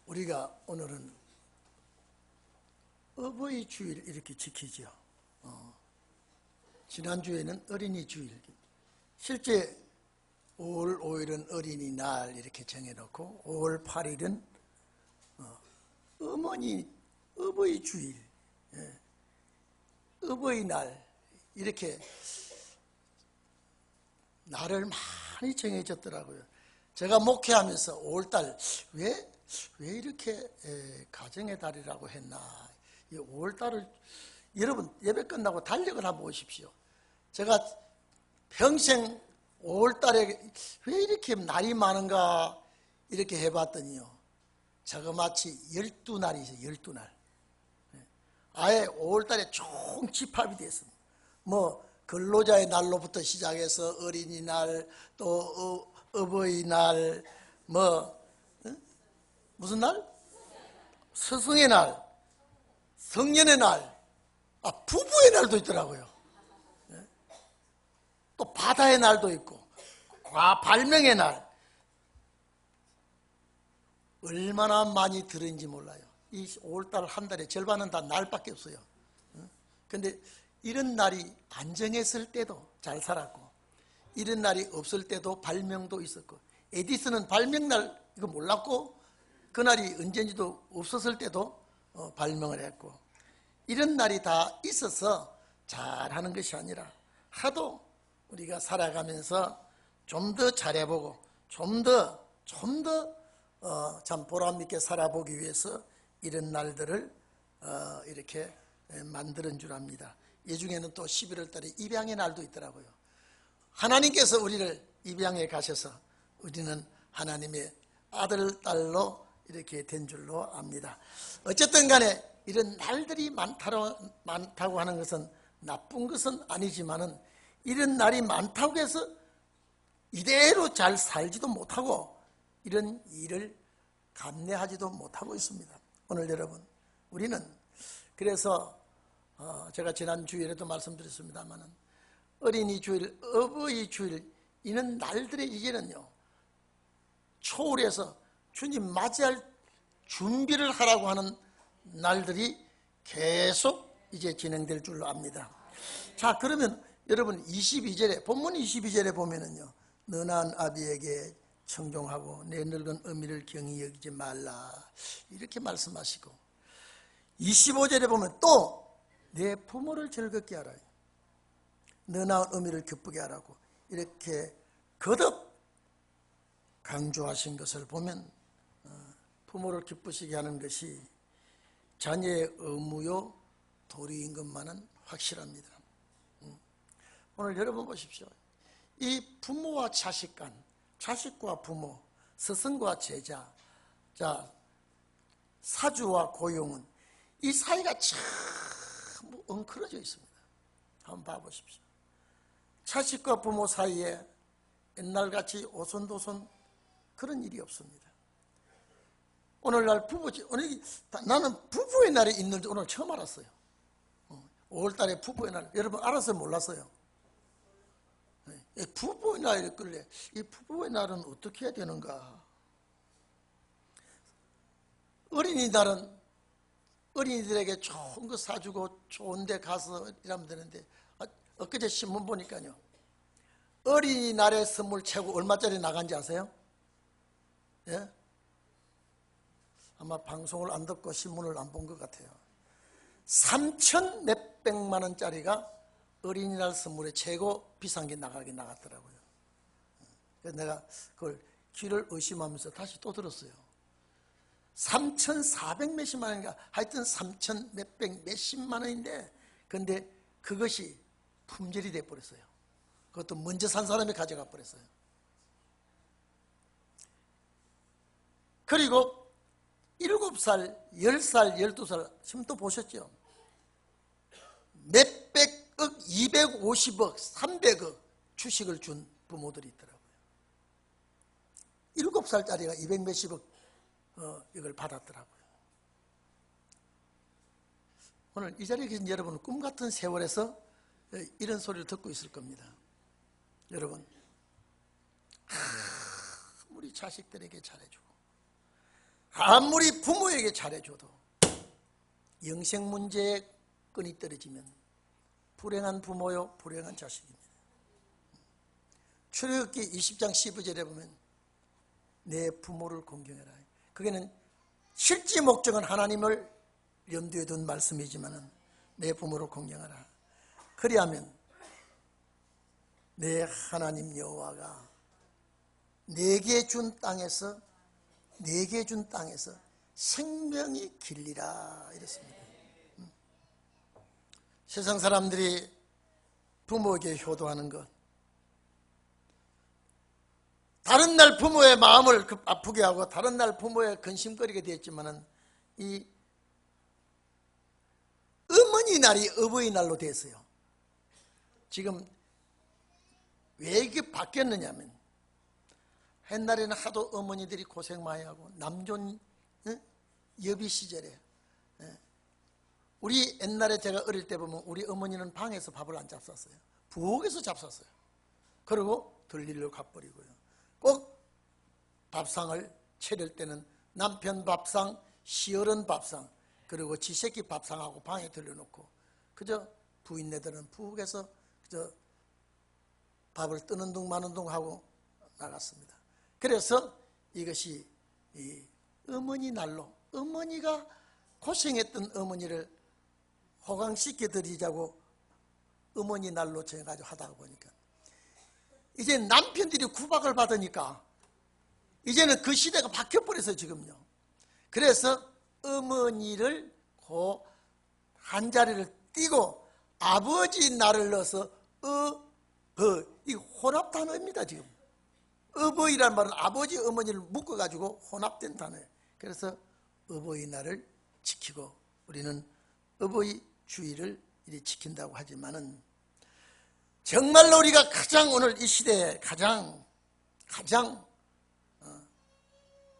우리가 오늘은 어버이 주일 이렇게 지키죠. 지난주에는 어린이 주일. 실제 5월 5일은 어린이날 이렇게 정해놓고 5월 8일은 어버이 주일, 어버이날 이렇게 날을 많이 정해졌더라고요. 제가 목회하면서 5월달 왜 이렇게 가정의 달이라고 했나. 이 5월달을 여러분 예배 끝나고 달력을 한번 보십시오. 제가 평생 5월달에 왜 이렇게 날이 많은가 이렇게 해봤더니요, 자그마치 12날이죠. 12날. 아예 5월달에 총 집합이 됐습니다. 뭐 근로자의 날로부터 시작해서 어린이날, 또 어버이날, 무슨 날? 스승의 날, 성년의 날, 부부의 날도 있더라고요. 또 바다의 날도 있고, 발명의 날. 얼마나 많이 들은지 몰라요. 이 5월달 한 달에 절반은 다 날밖에 없어요. 근데 이런 날이 안정했을 때도 잘 살았고, 이런 날이 없을 때도 발명도 있었고, 에디슨은 발명날 이거 몰랐고, 그날이 언제인지도 없었을 때도 발명을 했고, 이런 날이 다 있어서 잘하는 것이 아니라 하도 우리가 살아가면서 좀 더 잘해보고 좀 더 참 보람있게 살아보기 위해서 이런 날들을 이렇게 만드는 줄 압니다. 이 중에는 또 11월 달에 입양의 날도 있더라고요. 하나님께서 우리를 입양해 가셔서 우리는 하나님의 아들, 딸로 이렇게 된 줄로 압니다. 어쨌든 간에 이런 날들이 많다고 하는 것은 나쁜 것은 아니지만은, 이런 날이 많다고 해서 이대로 잘 살지도 못하고 이런 일을 감내하지도 못하고 있습니다. 오늘 여러분, 우리는 그래서 제가 지난 주일에도 말씀드렸습니다마는 어린이 주일, 어버이 주일, 이런 날들의 이제는요 초월해서 주님 맞이할 준비를 하라고 하는 날들이 계속 이제 진행될 줄로 압니다. 자, 그러면 여러분 22절에, 본문 22절에 보면은요, 너난 아비에게 청종하고 내 늙은 어미를 경히 여기지 말라 이렇게 말씀하시고, 25절에 보면 또 내 부모를 즐겁게 하라, 너 낳은 어미를 기쁘게 하라고 이렇게 거듭 강조하신 것을 보면, 부모를 기쁘시게 하는 것이 자녀의 의무요 도리인 것만은 확실합니다. 오늘 여러분 보십시오. 이 부모와 자식 간, 자식과 부모, 스승과 제자, 자, 사주와 고용은 이 사이가 참 엉클어져 있습니다. 한번 봐보십시오. 자식과 부모 사이에 옛날같이 오손도손 그런 일이 없습니다. 오늘날 나는 부부의 날이 있는 줄 오늘 처음 알았어요. 5월달에 부부의 날, 여러분 알았어요? 몰랐어요? 부부의 날이 있길래 이 부부의 날은 어떻게 해야 되는가? 어린이날은 어린이들에게 좋은 거 사주고 좋은 데 가서 일하면 되는데, 엊그제 신문 보니까요, 어린이날에 선물 최고 얼마짜리 나간지 아세요? 예? 아마 방송을 안 듣고 신문을 안 본 것 같아요. 3천 몇백만 원짜리가 어린이날 선물에 최고 비싼 게 나갔더라고요. 그래서 내가 그걸 귀를 의심하면서 다시 또 들었어요. 3,400 몇십만 원인가, 하여튼 3천 몇십만 원인데, 근데 그것이 품절이 돼버렸어요. 그것도 먼저 산 사람이 가져가 버렸어요. 그리고 7살, 10살, 12살, 지금 또 보셨죠? 몇백억, 250억, 300억 주식을 준 부모들이 있더라고요. 7살짜리가 200 몇십억 이걸 받았더라고요. 오늘 이 자리에 계신 여러분은 꿈같은 세월에서 이런 소리를 듣고 있을 겁니다. 여러분, 우리 자식들에게 잘해주고, 아무리 부모에게 잘해줘도 영생 문제에 끈이 떨어지면 불행한 부모요 불행한 자식입니다. 출애굽기 20장 15절에 보면 내 부모를 공경해라. 거기는 실제 목적은 하나님을 염두에 둔 말씀이지만 내 부모를 공경하라. 그리하면 내 하나님 여호와가 내게 준 땅에서 생명이 길리라 이랬습니다. 세상 사람들이 부모에게 효도하는 것, 다른 날 부모의 마음을 아프게 하고 다른 날 부모의 근심거리게 되었지만은 이 어머니 날이 어버이날로 됐어요. 지금 왜 이게 바뀌었느냐면 옛날에는 하도 어머니들이 고생 많이 하고 남존 여비 시절에 우리 옛날에 제가 어릴 때 보면 우리 어머니는 방에서 밥을 안 잡쌌어요. 부엌에서 잡쌌어요. 그리고 들리러 가버리고요. 꼭 밥상을 차릴 때는 남편 밥상, 시어른 밥상, 그리고 지새끼 밥상하고 방에 들려놓고 그저 부인네들은 부엌에서 그저 밥을 뜨는 둥 마는 둥 하고 나갔습니다. 그래서 이것이 이 어머니 날로 어머니가 고생했던 어머니를 호강시켜 드리자고 어머니 날로 정해가지고 하다 보니까 이제 남편들이 구박을 받으니까 이제는 그 시대가 바뀌어버렸어요 지금요. 그래서 어머니를 그 한자리를 띄고 아버지 날을 넣어서 이 혼합 단어입니다 지금. 어버이란 말은 아버지 어머니를 묶어가지고 혼합된 단어예요. 그래서 어버이날을 지키고 우리는 어버이 주의를 이리 지킨다고 하지만은 정말로 우리가 가장 오늘 이 시대에 가장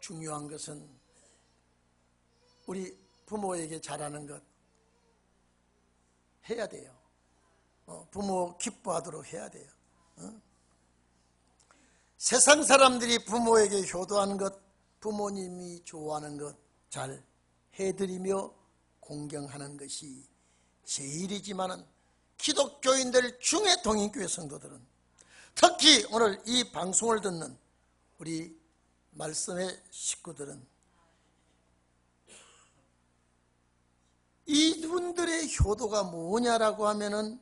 중요한 것은 우리 부모에게 잘하는 것 해야 돼요. 부모 기뻐하도록 해야 돼요. 세상 사람들이 부모에게 효도하는 것, 부모님이 좋아하는 것 잘 해드리며 공경하는 것이 제일이지만은 기독교인들 중에 동인교회 성도들은 특히 오늘 이 방송을 듣는 우리 말씀의 식구들은 이분들의 효도가 뭐냐라고 하면은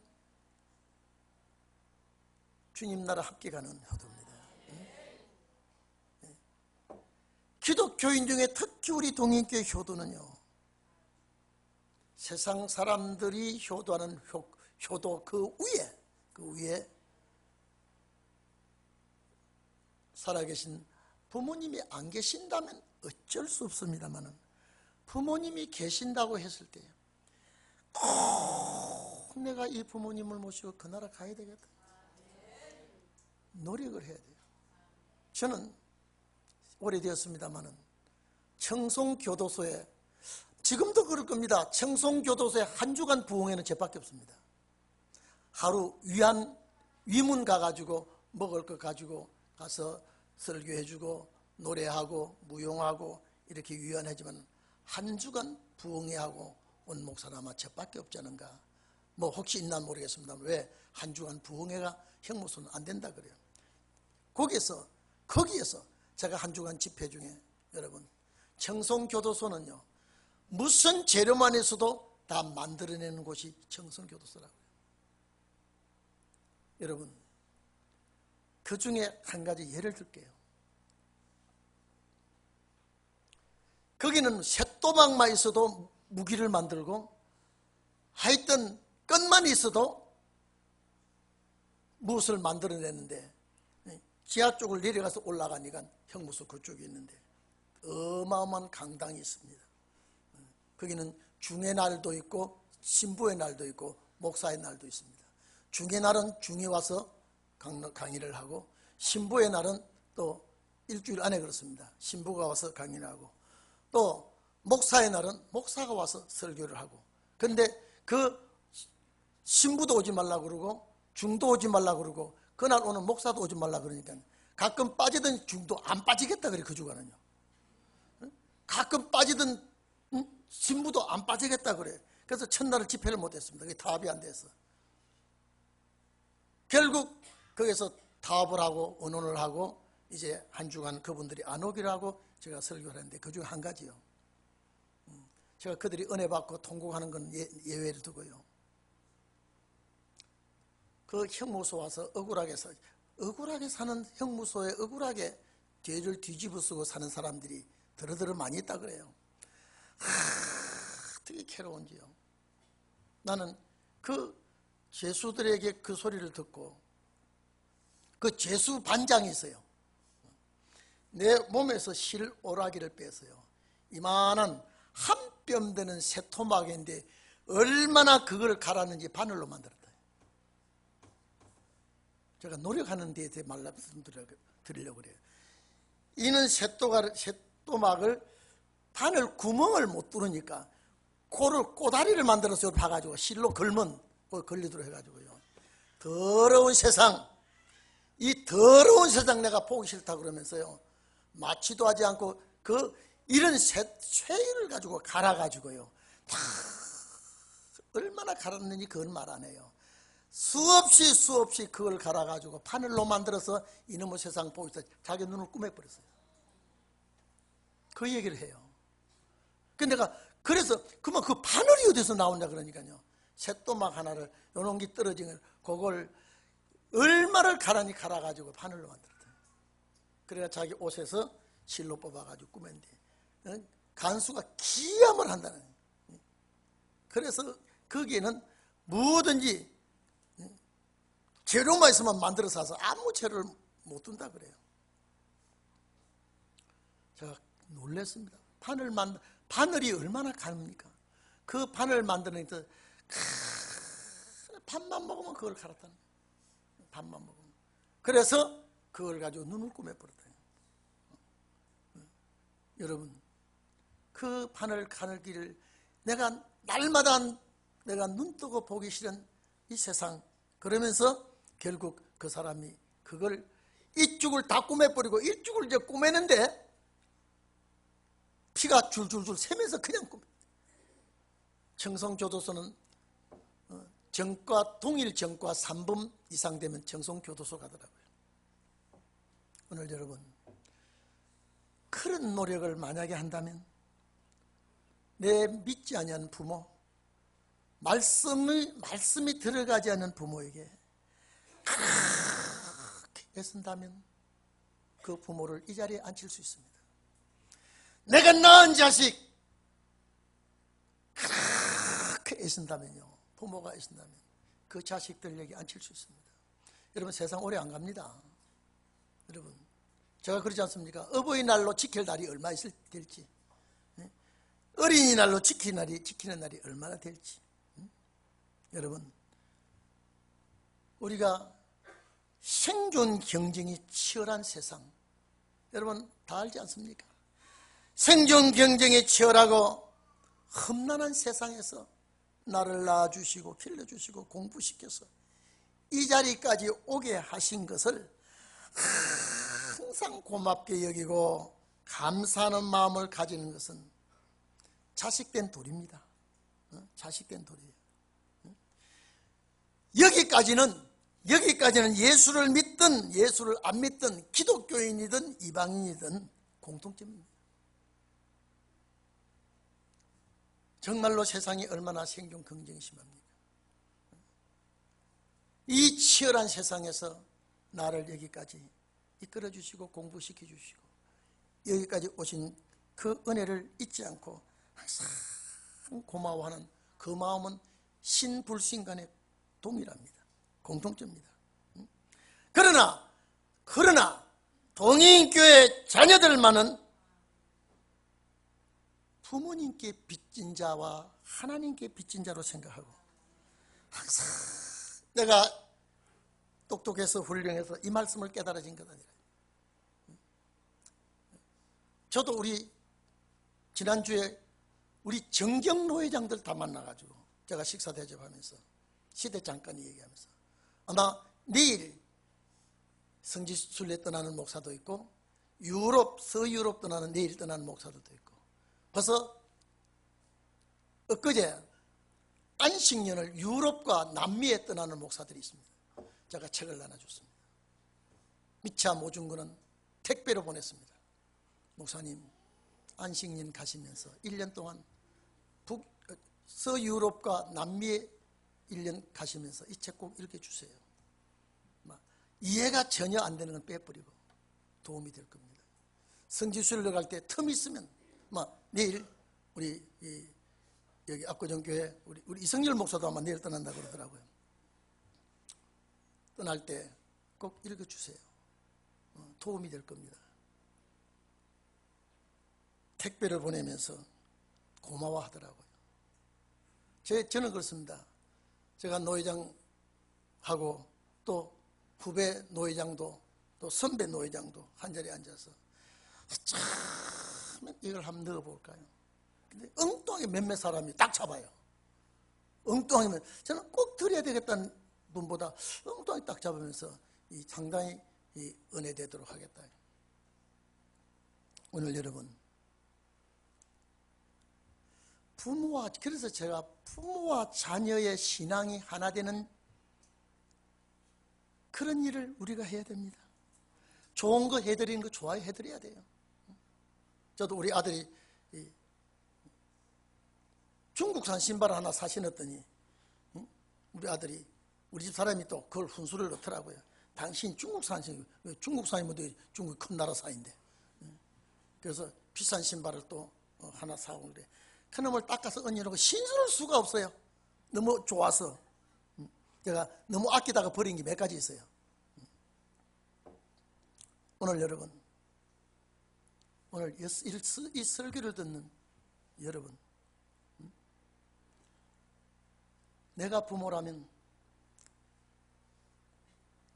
주님 나라 함께 가는 효도입니다. 기독교인 중에 특히 우리 동인교회 효도는요, 세상 사람들이 효도하는 효도 그 위에 살아계신 부모님이 안 계신다면 어쩔 수 없습니다만 부모님이 계신다고 했을 때 꼭 내가 이 부모님을 모시고 그 나라 가야 되겠다. 노력을 해야 돼요. 저는 오래되었습니다마는 청송교도소에 지금도 그럴 겁니다. 청송교도소에 한 주간 부흥회는 저밖에 없습니다. 하루 위문 가가지고 먹을 것 가지고 가서 설교해주고 노래하고 무용하고 이렇게 위안하지만 한 주간 부흥회하고 온 목사는 아마 저밖에 없지 않은가. 뭐 혹시 있나 모르겠습니다만 왜 한 주간 부흥회가 형무소는 안 된다 그래요. 거기에서 제가 한 주간 집회 중에 여러분 청송교도소는요 무슨 재료만 있어도 다 만들어내는 곳이 청송교도소라고요. 여러분 그 중에 한 가지 예를 들게요. 거기는 쇳도막만 있어도 무기를 만들고 하여튼 끈만 있어도 무엇을 만들어내는데 지하 쪽을 내려가서 올라가니까 형무소 그쪽에 있는데 어마어마한 강당이 있습니다. 거기는 중의 날도 있고 신부의 날도 있고 목사의 날도 있습니다. 중의 날은 중이 와서 강의를 하고 신부의 날은 또 일주일 안에 그렇습니다. 신부가 와서 강의를 하고 또 목사의 날은 목사가 와서 설교를 하고 그런데 그 신부도 오지 말라 그러고 중도 오지 말라 그러고 그날 오는 목사도 오지 말라 그러니까 가끔 빠지던 중도 안 빠지겠다 그래 그 주간은요. 가끔 빠지던 신부도 안 빠지겠다 그래. 그래서 첫날을 집회를 못했습니다. 그게 타협이 안 돼서. 결국 거기서 타협을 하고 의논을 하고 이제 한 주간 그분들이 안 오기로 하고 제가 설교를 했는데 그중에 한 가지요. 제가 그들이 은혜 받고 통곡하는 건 예외를 두고요. 그 형무소 와서 억울하게 사는 형무소에 억울하게 뒤를 뒤집어 쓰고 사는 사람들이 더러더러 많이 있다 그래요. 되게 괴로운지요. 나는 그 죄수들에게 그 소리를 듣고 그 죄수 반장이 있어요. 내 몸에서 실오라기를 뺐어요. 이만한 한 뼘 되는 새토막인데 얼마나 그걸 갈았는지 바늘로 만들었다. 제가 노력하는 데에 대해 말씀드리려고 그래요. 이는 새토막을 바늘 구멍을 못 뚫으니까 꼬다리를 만들어서 봐가지고 실로 걸면 걸리도록 해가지고요. 더러운 세상, 이 더러운 세상 내가 보기 싫다 그러면서요. 마취도 하지 않고 이런 쇠를 가지고 갈아가지고요. 다 얼마나 갈았는지 그건 말 안 해요. 수없이 그걸 갈아가지고 바늘로 만들어서 이놈의 세상 보기 싫다. 자기 눈을 꾸며버렸어요. 그 얘기를 해요. 근데 내가 그래서 그만 그 바늘이 어디서 나오냐 그러니까요. 새또막 하나를 요놈기 떨어진 걸 그걸 얼마를 갈아가지고 바늘로 만들었어요. 그래야 자기 옷에서 실로 뽑아가지고 꾸맨데 간수가 기함을 한다는 거예요. 그래서 거기에는 뭐든지 재료만 있으면 만들어서 사서 아무 재료를 못 둔다 그래요. 제가 놀랐습니다. 바늘이 얼마나 가늡니까? 그 바늘 만드는 데 밥만 먹으면 그걸 갈았다는 거예요. 밥만 먹으면. 그래서 그걸 가지고 눈을 꾸며버렸다. 여러분, 그 바늘 가늘기를 내가 날마다 내가 눈뜨고 보기 싫은 이 세상, 그러면서 결국 그 사람이 그걸 이쪽을 다 꾸며버리고 이쪽을 이제 꾸매는데 피가 줄줄줄 새면서 그냥 꾸며. 청송교도소는 동일 정과 3분 이상 되면 청송교도소 가더라고요. 오늘 여러분, 그런 노력을 만약에 한다면 내 믿지 아니하는 부모, 말씀이 들어가지 않는 부모에게 그렇게 애쓴다면 그 부모를 이 자리에 앉힐 수 있습니다. 내가 낳은 자식 그렇게 애쓴다면요, 부모가 애쓴다면 그 자식들에게 앉힐 수 있습니다. 여러분, 세상 오래 안 갑니다. 여러분, 제가 그러지 않습니까? 어버이날로 지킬 날이 얼마 될지, 어린이날로 지키는 날이 얼마나 될지. 여러분, 우리가 생존 경쟁이 치열한 세상, 여러분 다 알지 않습니까? 생존 경쟁이 치열하고 험난한 세상에서 나를 낳아주시고 길러주시고 공부시켜서 이 자리까지 오게 하신 것을 항상 고맙게 여기고 감사하는 마음을 가지는 것은 자식된 도리입니다. 자식된 도리예요. 여기까지는 예수를 믿든 예수를 안 믿든 기독교인이든 이방인이든 공통점입니다. 정말로 세상이 얼마나 생존 경쟁이 심합니까? 이 치열한 세상에서 나를 여기까지 이끌어 주시고 공부시켜 주시고 여기까지 오신 그 은혜를 잊지 않고 항상 고마워하는 그 마음은 신불신간에 동일합니다. 공통점입니다. 그러나 동인교회 자녀들만은 부모님께 빚진 자와 하나님께 빚진 자로 생각하고 항상 내가 똑똑해서 훌륭해서 이 말씀을 깨달아진 것 아니라, 저도 우리 지난주에 우리 정경노회장들 다 만나가지고 제가 식사 대접하면서 시대 잠깐 얘기하면서 아마 내일 성지순례 떠나는 목사도 있고 서유럽 떠나는 내일 떠나는 목사들도 있고 벌써 엊그제 안식년을 유럽과 남미에 떠나는 목사들이 있습니다. 제가 책을 나눠줬습니다. 미차 모준거는 택배로 보냈습니다. 목사님, 안식년 가시면서 1년 동안 서유럽과 남미에 1년 가시면서 이 책 꼭 읽어주세요. 이해가 전혀 안 되는 건 빼버리고 도움이 될 겁니다. 성지순례 갈 때 틈 있으면 내일 우리 여기 압구정교회 우리 이성열 목사도 아마 내일 떠난다고 그러더라고요. 떠날 때 꼭 읽어주세요. 도움이 될 겁니다. 택배를 보내면서 고마워하더라고요. 저는 그렇습니다. 제가 노회장하고 또 후배 노회장도 또 선배 노회장도 한자리에 앉아서 참 이걸 한번 넣어볼까요? 근데 엉뚱하게 몇몇 사람이 딱 잡아요. 엉뚱하면 저는 꼭 드려야 되겠다는 분보다 엉뚱하게 딱 잡으면서 상당히 은혜되도록 하겠다. 오늘 여러분, 그래서 제가 부모와 자녀의 신앙이 하나 되는 그런 일을 우리가 해야 됩니다. 좋은 거 해드리는 거 좋아요. 해드려야 돼요. 저도 우리 아들이 중국산 신발 하나 사 신었더니 우리 아들이 우리 집 사람이 또 그걸 훈수를 넣더라고요. 당신 중국산이 뭐지? 중국 큰 나라 사인데. 그래서 비싼 신발을 또 하나 사오고 그래. 그놈을 닦아서 얹어놓고 신수를 수가 없어요. 너무 좋아서. 제가 너무 아끼다가 버린 게 몇 가지 있어요. 오늘 여러분, 오늘 이 설교를 듣는 여러분, 내가 부모라면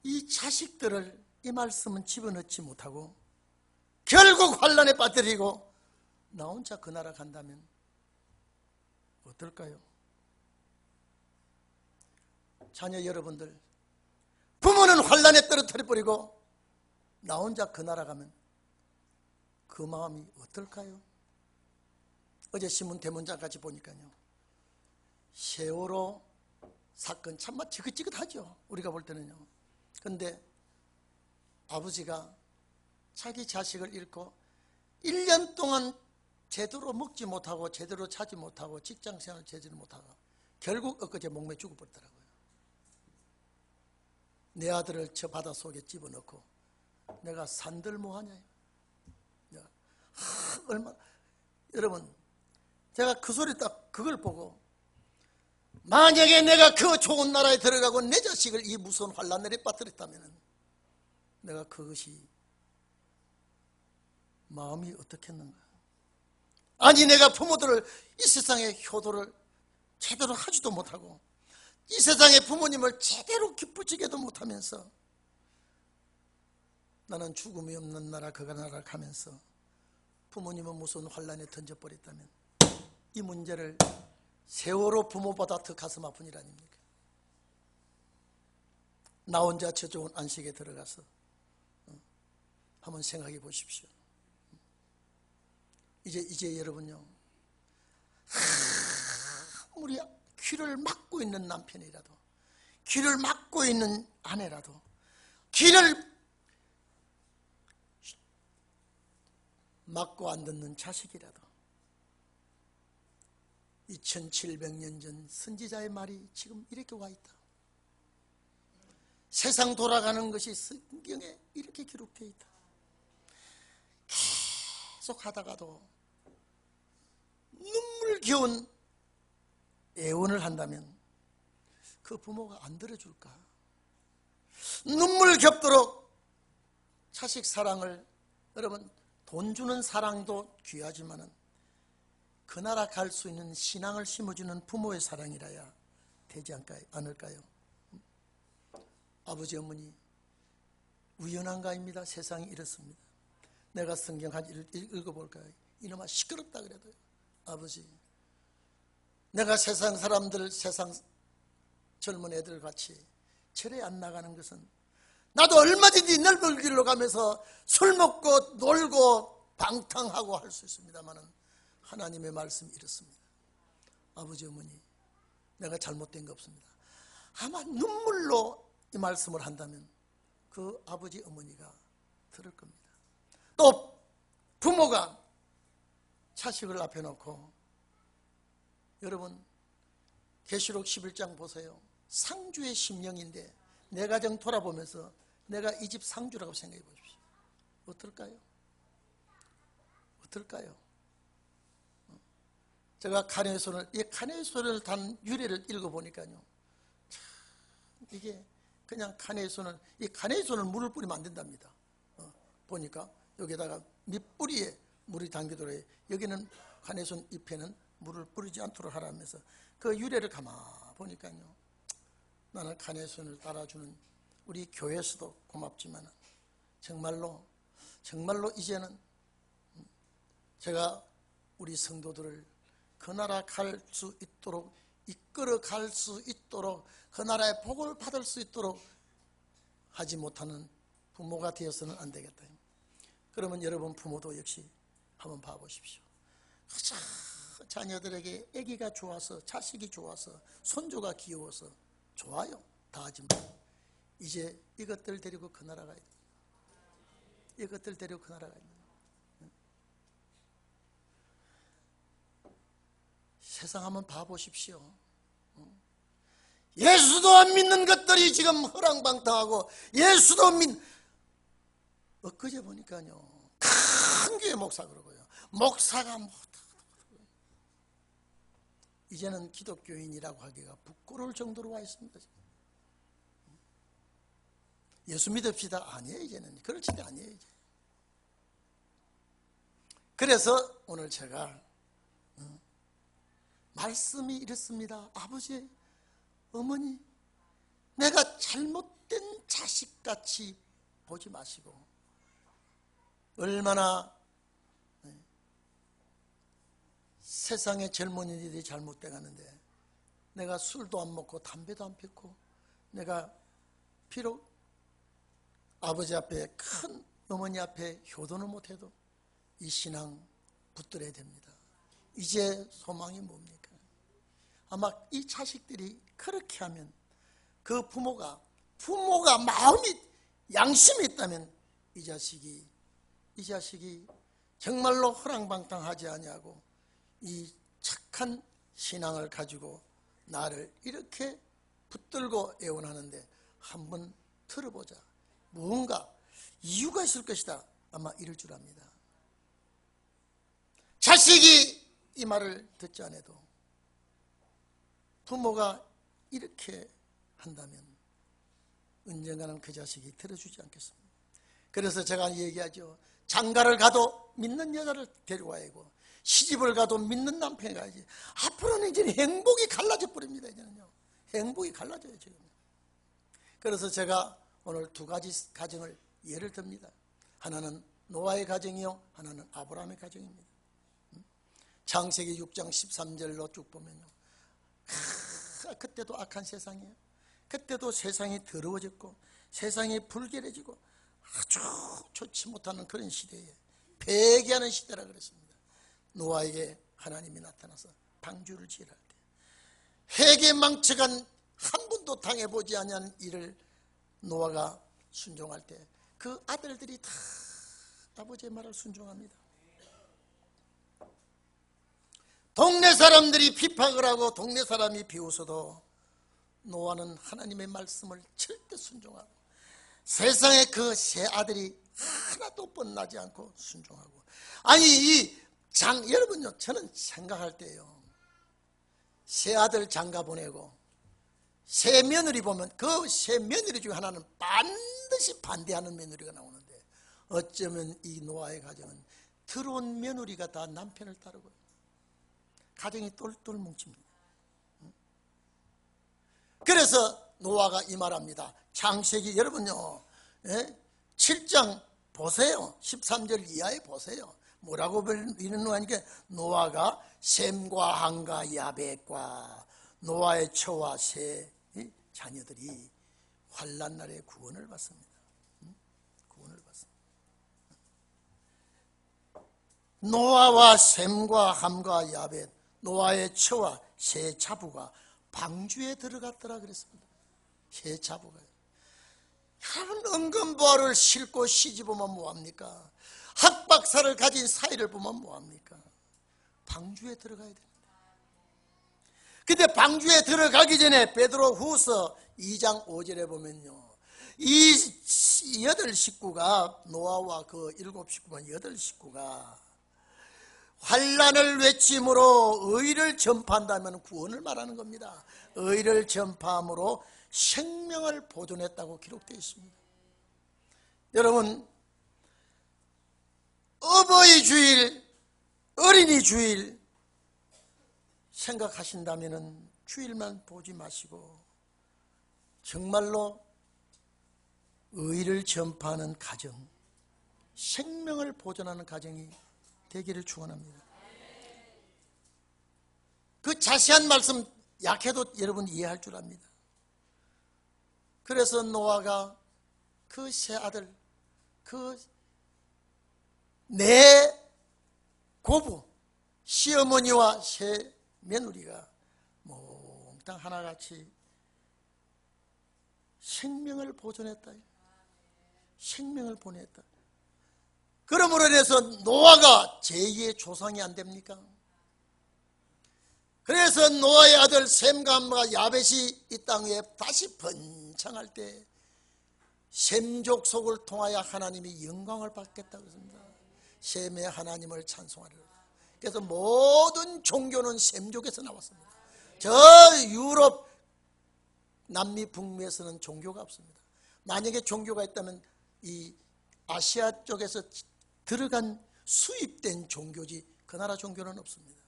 이 자식들을 이 말씀은 집어넣지 못하고 결국 환난에 빠뜨리고 나 혼자 그 나라 간다면 어떨까요? 자녀 여러분들, 부모는 환난에 떨어뜨려버리고 나 혼자 그 나라 가면 그 마음이 어떨까요? 어제 신문 대문장까지 보니까요, 세월호 사건 참마 지긋지긋하죠. 우리가 볼 때는요. 그런데 아버지가 자기 자식을 잃고 1년 동안 제대로 먹지 못하고 제대로 자지 못하고 직장생활 제대로 못하고 결국 엊그제 목매 죽어버리더라고요. 내 아들을 저 바다 속에 집어넣고 내가 산들 뭐하냐. 여러분, 제가 그 소리 딱 그걸 보고 만약에 내가 그 좋은 나라에 들어가고 내 자식을 이 무서운 환난에 빠뜨렸다면 내가 그것이 마음이 어떻겠는가. 아니, 내가 부모들을 이 세상의 효도를 제대로 하지도 못하고 이 세상의 부모님을 제대로 기쁘시게도 못하면서 나는 죽음이 없는 나라 그 나라를 가면서 부모님은 무슨 환난에 던져버렸다면 이 문제를 세월호 부모보다 더 가슴 아픈 일 아닙니까? 나 혼자 저 좋은 안식에 들어가서 한번 생각해 보십시오. 이제 여러분요, 우리 귀를 막고 있는 남편이라도, 귀를 막고 있는 아내라도, 귀를 막고 안 듣는 자식이라도 2700년 전 선지자의 말이 지금 이렇게 와 있다. 세상 돌아가는 것이 성경에 이렇게 기록되어 있다. 계속 하다가도 눈물겨운 애원을 한다면 그 부모가 안 들어줄까? 눈물겹도록 자식 사랑을, 여러분, 돈 주는 사랑도 귀하지만은 그 나라 갈 수 있는 신앙을 심어주는 부모의 사랑이라야 되지 않을까요? 아버지 어머니, 우연한가입니다. 세상이 이렇습니다. 내가 성경 한 읽어볼까요? 이놈아 시끄럽다 그래도요. 아버지, 내가 세상 사람들, 세상 젊은 애들 같이 절에 안 나가는 것은 나도 얼마든지 넓은 길로 가면서 술 먹고 놀고 방탕하고 할 수 있습니다만은 하나님의 말씀이 이렇습니다. 아버지 어머니, 내가 잘못된 거 없습니다. 아마 눈물로 이 말씀을 한다면 그 아버지 어머니가 들을 겁니다. 또 부모가 자식을 앞에 놓고, 여러분 계시록 11장 보세요. 상주의 심령인데 내 가정 돌아보면서 내가 이 집 상주라고 생각해 보십시오. 어떨까요? 어떨까요? 제가 이 카네손을 단 유래를 읽어보니까요, 이게 그냥 이 카네손을 물을 뿌리면 안 된답니다. 보니까 여기다가 밑뿌리에 물이 담기도록, 여기는 카네손 잎에는 물을 뿌리지 않도록 하라면서 그 유래를 가만 보니까요, 나는 카네손을 따라주는 우리 교회에서도 고맙지만 정말로 이제는 제가 우리 성도들을 그 나라 갈 수 있도록, 이끌어 갈 수 있도록, 그 나라의 복을 받을 수 있도록 하지 못하는 부모가 되어서는 안 되겠다. 그러면 여러분 부모도 역시 한번 봐보십시오. 자녀들에게 아기가 좋아서, 자식이 좋아서, 손주가 귀여워서 좋아요, 다 하지만 이제 이것들 데리고 그 나라 가야 돼. 이것들 데리고 그 나라 가야 돼. 세상 한번 봐보십시오. 예수도 안 믿는 것들이 지금 허랑방탕하고, 엊그제 보니까요, 큰 교회 목사 그러고요, 목사가 이제는 기독교인이라고 하기가 부끄러울 정도로 와 있습니다. 예수 믿읍시다. 아니에요, 이제는. 그럴 시대 아니에요, 이제. 그래서 오늘 제가 말씀이 이렇습니다. 아버지, 어머니, 내가 잘못된 자식같이 보지 마시고, 얼마나 세상의 젊은이들이 잘못돼 가는데, 내가 술도 안 먹고 담배도 안 피우고, 내가 비록 아버지 앞에, 큰 어머니 앞에 효도는 못해도 이 신앙 붙들어야 됩니다. 이제 소망이 뭡니까? 아마 이 자식들이 그렇게 하면, 그 부모가 마음이, 양심이 있다면 이 자식이 정말로 허랑방탕하지 아니하고 이 착한 신앙을 가지고 나를 이렇게 붙들고 애원하는데 한번 들어보자. 무언가 이유가 있을 것이다. 아마 이럴 줄 압니다. 자식이 이 말을 듣지 않아도 부모가 이렇게 한다면 언젠가는 그 자식이 들어주지 않겠습니까? 그래서 제가 얘기하죠. 장가를 가도 믿는 여자를 데려와야 하고, 시집을 가도 믿는 남편이 가야지. 앞으로는 이제는 행복이 갈라져 버립니다. 이제는요, 행복이 갈라져요 지금. 그래서 제가 오늘 두 가지 가정을 예를 듭니다. 하나는 노아의 가정이요, 하나는 아브라함의 가정입니다. 창세기 6장 13절로 쭉 보면요, 그때도 악한 세상이에요. 그때도 세상이 더러워졌고 세상이 불결해지고 아주 좋지 못하는 그런 시대에, 회개하는 시대라 그랬습니다. 노아에게 하나님이 나타나서 방주를 지으라 할 때, 회개망측한 한 번도 당해보지 아니한 일을 노아가 순종할 때 그 아들들이 다 아버지의 말을 순종합니다. 동네 사람들이 비판을 하고 동네 사람이 비웃어도 노아는 하나님의 말씀을 절대 순종하고, 세상에 그 세 아들이 하나도 뻔나지 않고 순종하고. 아니 여러분요, 저는 생각할 때요, 세 아들 장가 보내고 세 며느리 보면 그 세 며느리 중에 하나는 반드시 반대하는 며느리가 나오는데, 어쩌면 이 노아의 가정은 들어온 며느리가 다 남편을 따르고 가정이 똘똘 뭉칩니다. 그래서 노아가 이 말합니다. 창세기 여러분요, 7장 보세요. 13절 이하에 보세요. 뭐라고 이런 노아니까, 노아가 셈과 함과 야벳과 노아의 처와 세 자녀들이 환난 날에 구원을 받습니다. 구원을 받습니다. 노아와 셈과 함과 야벳, 노아의 처와 세 자부가 방주에 들어갔더라 그랬습니다. 세 자부가. 여러분, 은근보화를 싣고 시집오면 뭐합니까? 학박사를 가진 사이를 보면 뭐합니까? 방주에 들어가야 됩니다. 근데 방주에 들어가기 전에 베드로 후서 2장 5절에 보면요, 이 여덟 식구가, 노아와 그 일곱 식구만 여덟 식구가 환난을 외침으로 의를 전파한다면 구원을 말하는 겁니다. 의를 전파함으로 생명을 보존했다고 기록되어 있습니다. 여러분, 어버이 주일, 어린이 주일 생각하신다면 주일만 보지 마시고 정말로 의를 전파하는 가정, 생명을 보존하는 가정이 되기를 축원합니다. 그 자세한 말씀 약해도 여러분 이해할 줄 압니다. 그래서 노아가 그 세 아들, 그 네 고부, 시어머니와 세 며느리가 몽땅 하나같이 생명을 보존했다. 생명을 보냈다. 그러므로 인해서 노아가 제2의 조상이 안 됩니까? 그래서 노아의 아들 셈과 함과 야벳이 이 땅 위에 다시 번창할 때 셈 족속을 통하여 하나님이 영광을 받겠다고 했습니다. 셈의 하나님을 찬송하리라. 그래서 모든 종교는 셈족에서 나왔습니다. 저 유럽, 남미, 북미에서는 종교가 없습니다. 만약에 종교가 있다면 이 아시아 쪽에서 들어간 수입된 종교지 그 나라 종교는 없습니다.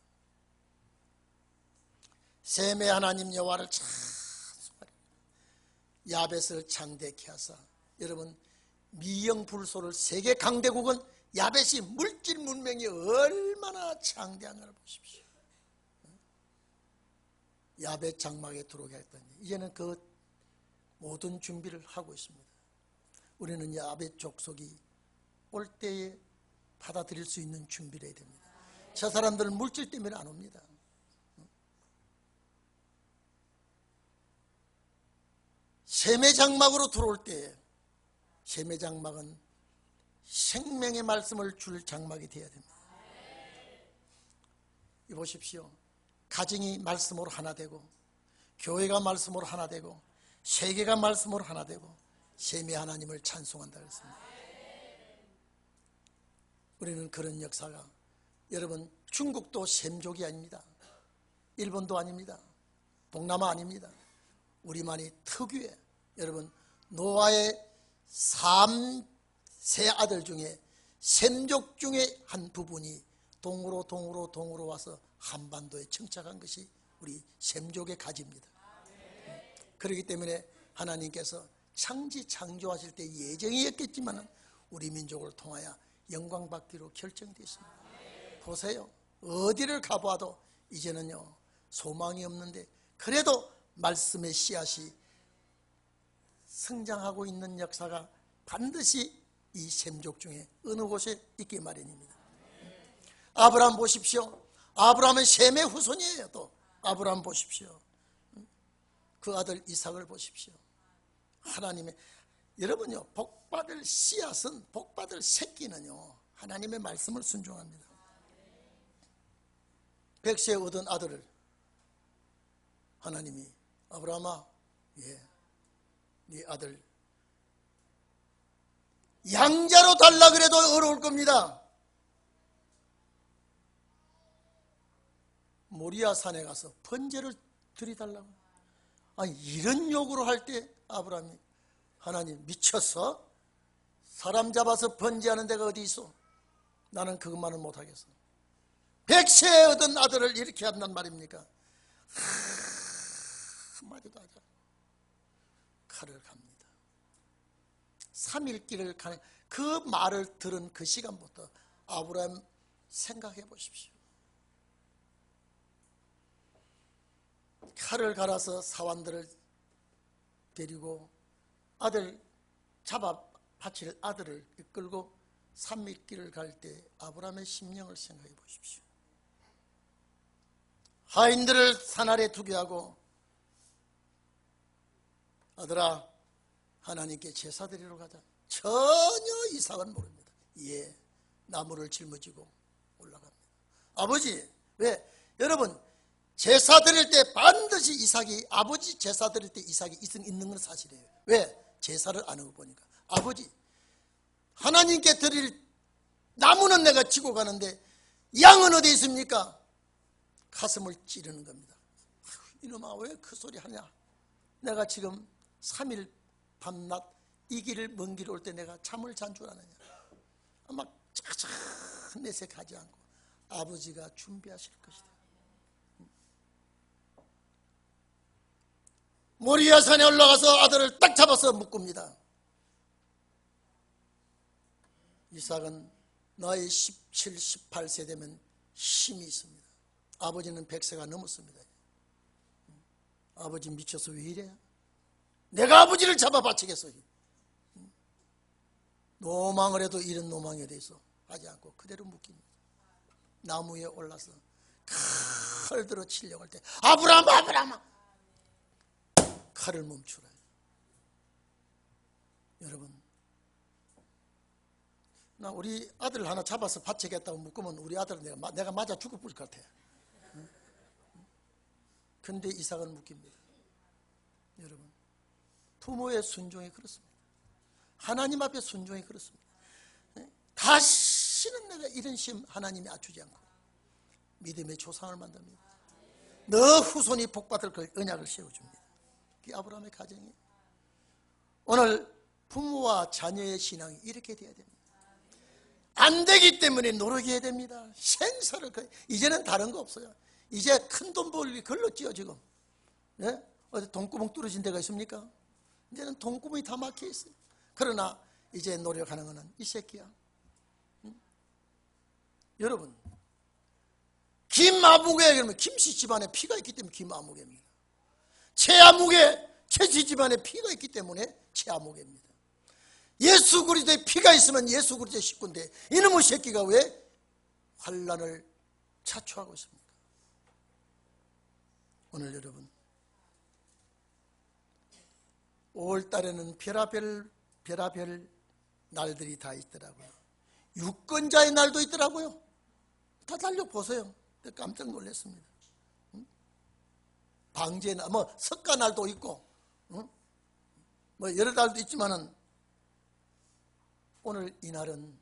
셈의 하나님 여호와를 찬송하리라. 야벳을 창대케 하사. 여러분, 미영불소를 세계 강대국은 야벳이 물질 문명이 얼마나 창대한가를 보십시오. 야벳 장막에 들어오게 했더니 이제는 그 모든 준비를 하고 있습니다. 우리는 야벳 족속이 올 때에 받아들일 수 있는 준비를 해야 됩니다. 저 사람들은 물질 때문에 안 옵니다. 셈의 장막으로 들어올 때 셈의 장막은 생명의 말씀을 줄 장막이 되어야 됩니다. 이 보십시오. 가정이 말씀으로 하나 되고, 교회가 말씀으로 하나 되고, 세계가 말씀으로 하나 되고, 셈의 하나님을 찬송한다 그랬습니다. 우리는 그런 역사가, 여러분, 중국도 셈족이 아닙니다. 일본도 아닙니다. 동남아 아닙니다. 우리만이 특유의, 여러분, 노아의 세 아들 중에 셈족 중에 한 부분이 동으로 와서 한반도에 정착한 것이 우리 셈족의 가지입니다. 그렇기 때문에 하나님께서 창조하실 때 예정이었겠지만 우리 민족을 통하여 영광 받기로 결정되었습니다. 보세요. 어디를 가봐도 이제는요, 소망이 없는데 그래도 말씀의 씨앗이 성장하고 있는 역사가 반드시 이 셈족 중에 어느 곳에 있기 마련입니다. 아브라함 보십시오. 아브라함은 셈의 후손이에요. 또 아브라함 보십시오. 그 아들 이삭을 보십시오. 하나님의, 여러분요, 복받을 씨앗은, 복받을 새끼는요, 하나님의 말씀을 순종합니다. 백세에 얻은 아들을 하나님이, 아브라함아, 네 아들 양자로 달라 그래도 어려울 겁니다. 모리아 산에 가서 번제를 드리달라고. 아니, 이런 요구를 할 때 아브라함이, 하나님 미쳤어? 사람 잡아서 번제하는 데가 어디 있어? 나는 그것만은 못하겠어. 백세에 얻은 아들을 이렇게 한단 말입니까? 한마디도 하자. 칼을 갑니다. 3일 길을 가는 그 말을 들은 그 시간부터 아브라함 생각해 보십시오. 칼을 갈아서 사환들을 데리고 아들 잡아 바칠 아들을 이끌고 산밑길을 갈 때 아브라함의 심령을 생각해 보십시오. 하인들을 산 아래 두게 하고, 아들아 하나님께 제사 드리러 가자. 전혀 이삭은 모릅니다. 예, 나무를 짊어지고 올라갑니다. 아버지, 왜? 여러분, 제사 드릴 때 반드시 이삭이, 아버지 제사 드릴 때 이삭이 있는 건 사실이에요. 왜? 제사를 안 하고 보니까. 아버지, 하나님께 드릴 나무는 내가 지고 가는데 양은 어디 있습니까? 가슴을 찌르는 겁니다. 이놈아, 왜 그 소리 하냐? 내가 지금 3일 밤낮 이 길을, 먼 길 올 때 내가 잠을 잔 줄 아느냐? 막 차차 내색하지 않고 아버지가 준비하실 것이다. 모리아 산에 올라가서 아들을 딱 잡아서 묶습니다. 이삭은 나이 17, 18세 되면 힘이 있습니다. 아버지는 100세가 넘었습니다. 아버지 미쳐서 왜 이래? 내가 아버지를 잡아 바치겠어. 노망을 해도 이런 노망에 대해서 하지 않고 그대로 묶입니다. 나무에 올라서 칼 들어 치려고 할 때 아브라함아 칼을 멈추라. 여러분, 나 우리 아들 하나 잡아서 바치겠다고 묶으면 우리 아들은 내가 맞아 죽을 것 같아. 근데 이삭은 묶입니다. 여러분, 부모의 순종이 그렇습니다. 하나님 앞에 순종이 그렇습니다. 다시는 내가 이런 시험 하나님이 아주지 않고 믿음의 조상을 만듭니다. 너 후손이 복받을 그 언약을 세워줍니다. 그게 아브라함의 가정이에요. 오늘 부모와 자녀의 신앙이 이렇게 돼야 됩니다. 안 되기 때문에 노력해야 됩니다. 생사를 이제는 다른 거 없어요. 이제 큰 돈 벌 일이 걸렀지요 지금. 네? 어디 돈구멍 뚫어진 데가 있습니까? 이제는 돈구멍이 다 막혀 있어요. 그러나 이제 노력하는 거는 이 새끼야. 응? 여러분, 김아무개 그러면 김씨 집안에 피가 있기 때문에 김아무개입니다. 최아무개 최씨 집안에 피가 있기 때문에 최아무개입니다. 예수 그리스도의 피가 있으면 예수 그리스도의 식구인데 이놈의 새끼가 왜 환난을 자초하고 있습니까? 오늘 여러분, 5월달에는 별하별 날들이 다 있더라고요. 유권자의 날도 있더라고요. 다 달려보세요. 깜짝 놀랐습니다. 방제날, 석가날도 있고, 여러 달도 있지만은 오늘 이날은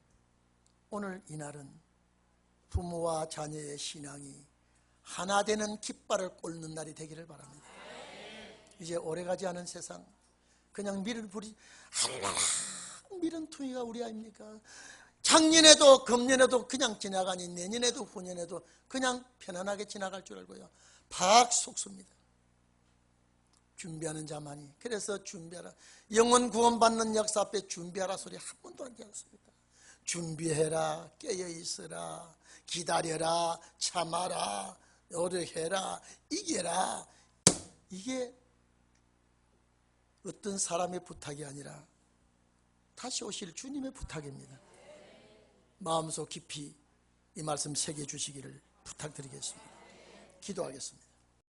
부모와 자녀의 신앙이 하나 되는 깃발을 꽂는 날이 되기를 바랍니다. 이제 오래가지 않은 세상, 그냥 한라랑 미련투이가 우리 아닙니까? 작년에도 금년에도 그냥 지나가니 내년에도 후년에도 그냥 편안하게 지나갈 줄 알고요. 박 속습니다. 준비하는 자만이. 그래서 준비하라. 영혼 구원받는 역사 앞에 준비하라 소리 한 번도 하지 않습니다. 준비해라, 깨어있으라, 기다려라, 참아라, 노력해라, 이겨라. 이게 어떤 사람의 부탁이 아니라 다시 오실 주님의 부탁입니다. 마음속 깊이 이 말씀 새겨주시기를 부탁드리겠습니다. 기도하겠습니다.